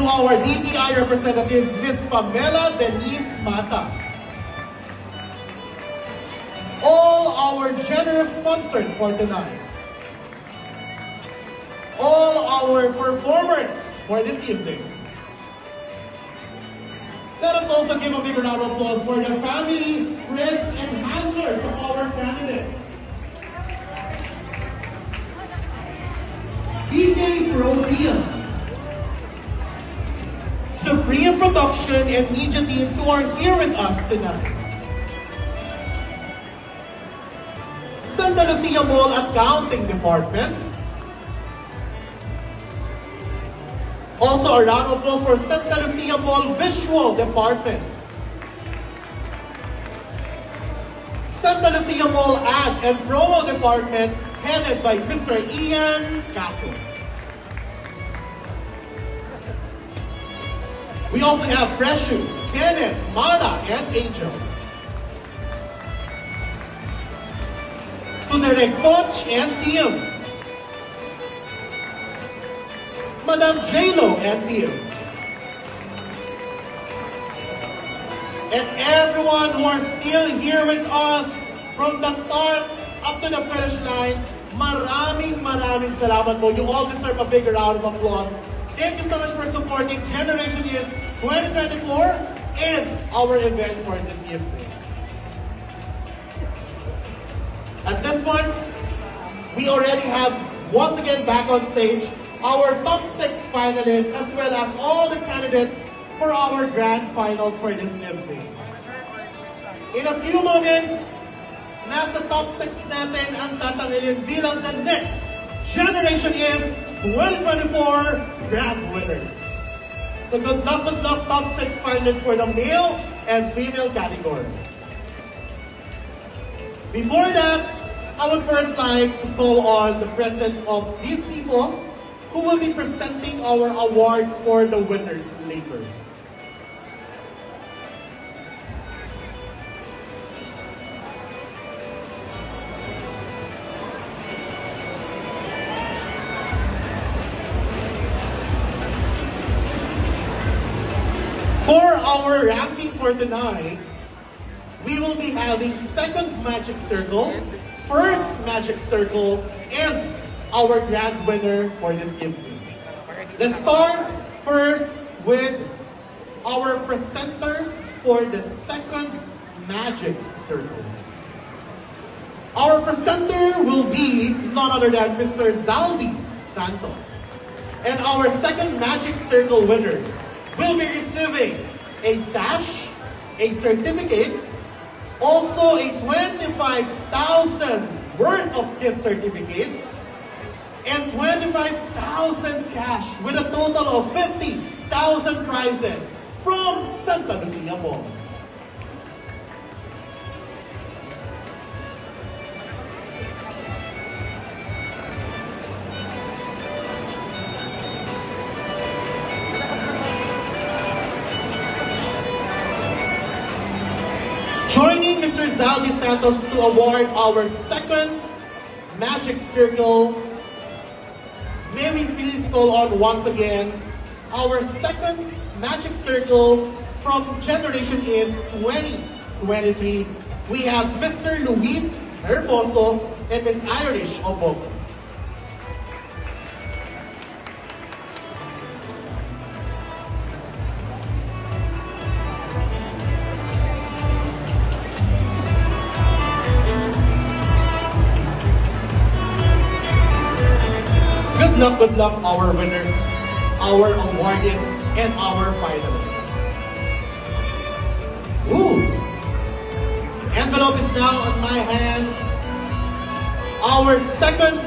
to our DTI representative, Ms. Pamela Denise Mata. All our generous sponsors for tonight. All our performers for this evening. Let us also give a big round of applause for the family, friends, and handlers of our candidates. BK Protein, Supreme Production and media teams who are here with us tonight. Santa Lucia Mall Accounting Department. Also a round of applause for Santa Lucia Mall Visual Department. Santa Lucia Mall Ad and Promo Department headed by Mr. Ian Capo. We also have Precious, Kenneth, Mara, and Angel. To the coach and team, Madam J-Lo and team. And everyone who are still here with us from the start up to the finish line, maraming salamat po. You all deserve a big round of applause. Thank you so much for supporting Generation Is 2024 and our event for this evening. At this point, we already have once again back on stage our top 6 finalists as well as all the candidates for our grand finals for this evening. In a few moments, nasa top 6 natin ang tatangilin bilang the next Generation Is 2024 grand winners. So good luck, top 6 finalists for the male and female category. Before that, I would first like to call on the presence of these people who will be presenting our awards for the winners later. For our ranking for tonight, we will be having second Magic Circle, first Magic Circle, and our grand winner for this evening. Let's start first with our presenters for the second Magic Circle. Our presenter will be none other than Mr. Zaldi Santos. And our second Magic Circle winners will be receiving a sash, a certificate, also a 25,000 worth of gift certificate, and 25,000 cash with a total of 50,000 prizes from Santa Lucia Mall. Joining Mr. Zaldi Santos to award our second Magic Circle, may we please call on once again our second Magic Circle from Generation Is 2023. We have Mr. Luis Hermoso and Ms. Irish Obok. Good luck, our winners, our awardees, and our finalists. Ooh! Envelope is now on my hand. Our second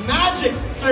Magic Circle.